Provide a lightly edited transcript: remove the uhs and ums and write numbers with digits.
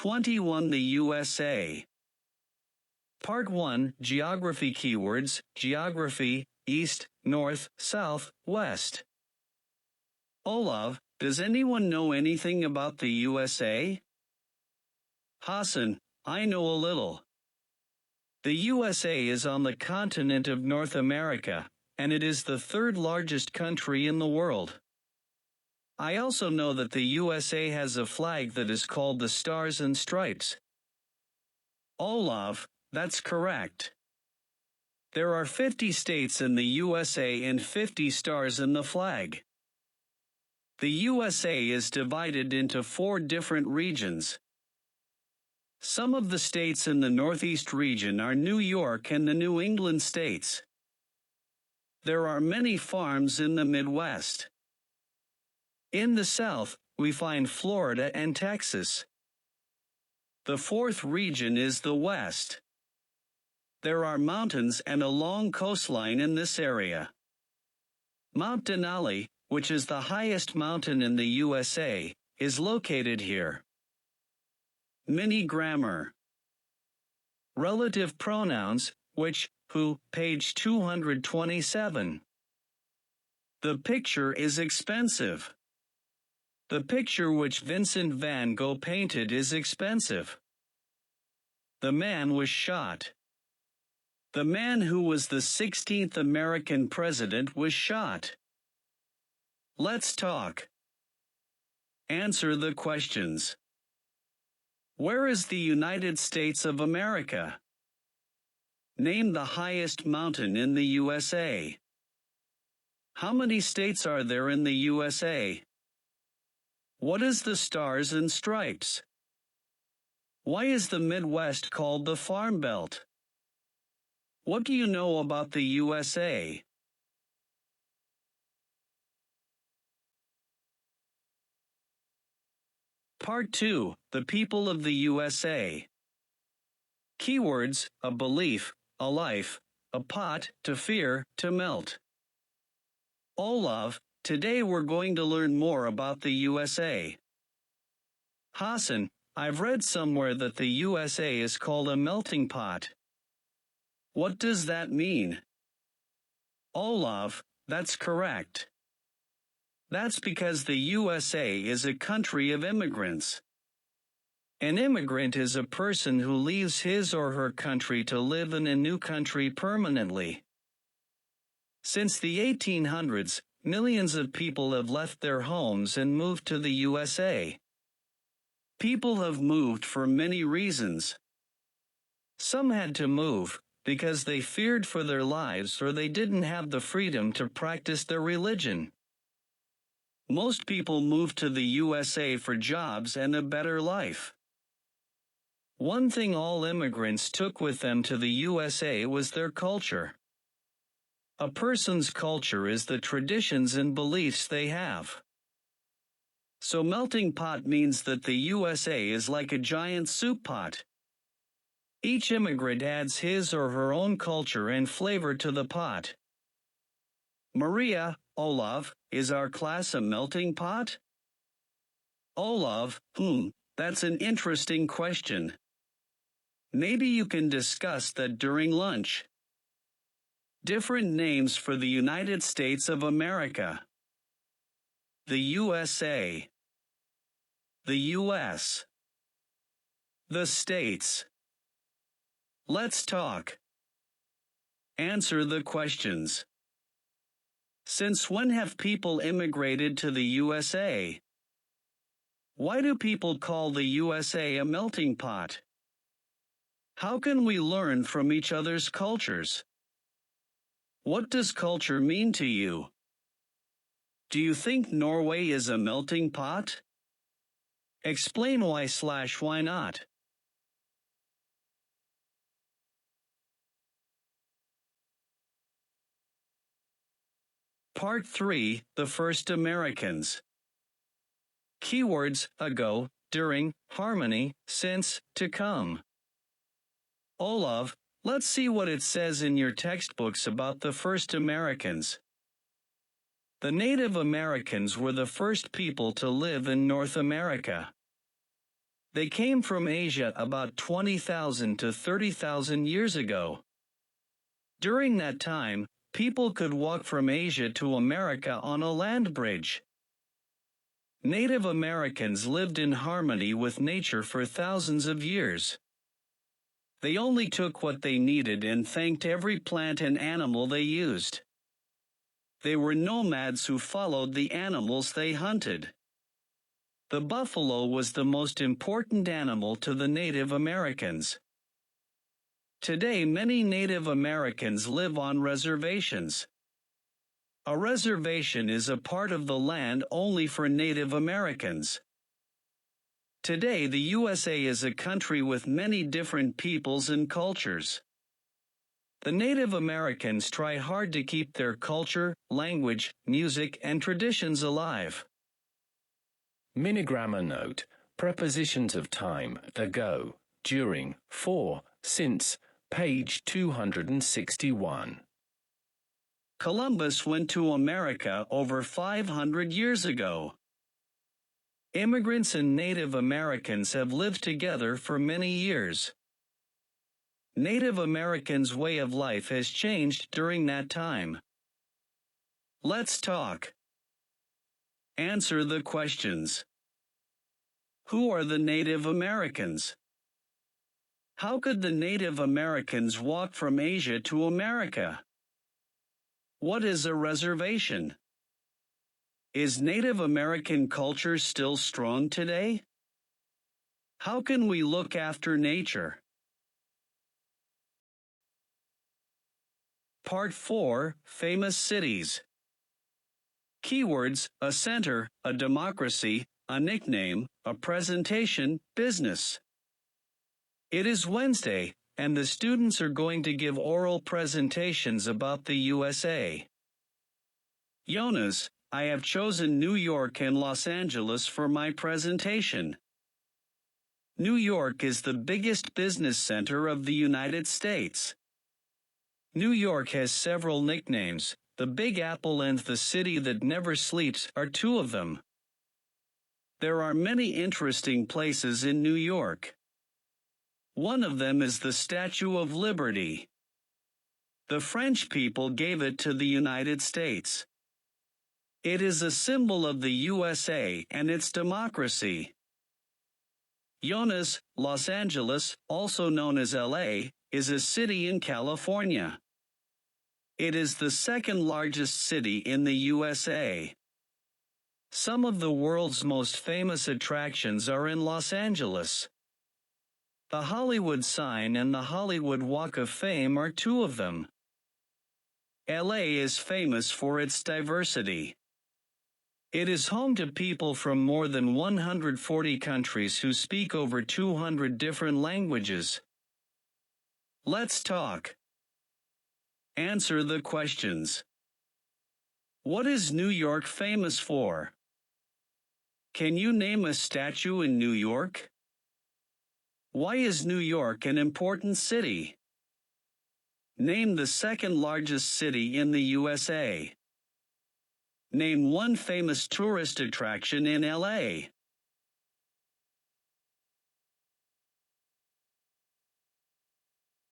21 The USA. Part 1 Geography Keywords, Geography, East, North, South, West. Olav, does anyone know anything about the USA? Hassan, I know a little. The USA is on the continent of North America, and it is the third largest country in the world. I also know that the USA has a flag that is called the Stars and Stripes. Olav, that's correct. There are 50 states in the USA and 50 stars in the flag. The USA is divided into 4 different regions. Some of the states in the Northeast region are New York and the New England states. There are many farms in the Midwest. In the South, we find Florida and Texas. The 4th region is the West. There are mountains and a long coastline in this area. Mount Denali, which is the highest mountain in the USA, is located here. Mini grammar. Relative pronouns, which, who, page 227. The picture is expensive. The picture which Vincent van Gogh painted is expensive. The man was shot. The man who was the 16th American president was shot. Let's talk. Answer the questions. Where is the United States of America? Name the highest mountain in the USA. How many states are there in the USA? What is the Stars and Stripes? Why is the Midwest called the Farm Belt? What do you know about the USA? Part 2 The People of the USA. Keywords: a belief, a life, a pot, to fear, to melt. Olav, today we're going to learn more about the USA. Hassan, I've read somewhere that the USA is called a melting pot. What does that mean? Olav, that's correct. That's because the USA is a country of immigrants. An immigrant is a person who leaves his or her country to live in a new country permanently. Since the 1800s, millions of people have left their homes and moved to the USA. People have moved for many reasons. Some had to move because they feared for their lives or they didn't have the freedom to practice their religion. Most people moved to the USA for jobs and a better life. One thing all immigrants took with them to the USA was their culture. A person's culture is the traditions and beliefs they have. So melting pot means that the USA is like a giant soup pot. Each immigrant adds his or her own culture and flavor to the pot. Maria, Olav, is our class a melting pot? Olav, that's an interesting question. Maybe you can discuss that during lunch. Different names for the United States of America. The USA. The US. The States. Let's talk. Answer the questions. Since when have people immigrated to the USA? Why do people call the USA a melting pot? How can we learn from each other's cultures? What does culture mean to you? Do you think Norway is a melting pot? Explain why/why not. Part 3 The First Americans. Keywords: ago, during, harmony, since, to come. Olav, let's see what it says in your textbooks about the first Americans. The Native Americans were the first people to live in North America. They came from Asia about 20,000 to 30,000 years ago. During that time, people could walk from Asia to America on a land bridge. Native Americans lived in harmony with nature for thousands of years. They only took what they needed and thanked every plant and animal they used. They were nomads who followed the animals they hunted. The buffalo was the most important animal to the Native Americans. Today, many Native Americans live on reservations. A reservation is a part of the land only for Native Americans. Today, the USA is a country with many different peoples and cultures. The Native Americans try hard to keep their culture, language, music, and traditions alive. Minigrammar note: prepositions of time, ago, during, for, since, page 261. Columbus went to America over 500 years ago. Immigrants and Native Americans have lived together for many years. Native Americans' way of life has changed during that time. Let's talk. Answer the questions. Who are the Native Americans? How could the Native Americans walk from Asia to America? What is a reservation? Is Native American culture still strong today? How can we look after nature? Part 4: Famous Cities. Keywords: a center, a democracy, a nickname, a presentation, business. It is Wednesday, and the students are going to give oral presentations about the USA. Jonas, I have chosen New York and Los Angeles for my presentation. New York is the biggest business center of the United States. New York has several nicknames. The Big Apple and the City That Never Sleeps are two of them. There are many interesting places in New York. One of them is the Statue of Liberty. The French people gave it to the United States. It is a symbol of the USA and its democracy. Jonas, Los Angeles, also known as LA, is a city in California. It is the second largest city in the USA. Some of the world's most famous attractions are in Los Angeles. The Hollywood sign and the Hollywood Walk of Fame are two of them. LA is famous for its diversity. It is home to people from more than 140 countries who speak over 200 different languages. Let's talk. Answer the questions. What is New York famous for? Can you name a statue in New York? Why is New York an important city? Name the second largest city in the USA. Name one famous tourist attraction in LA.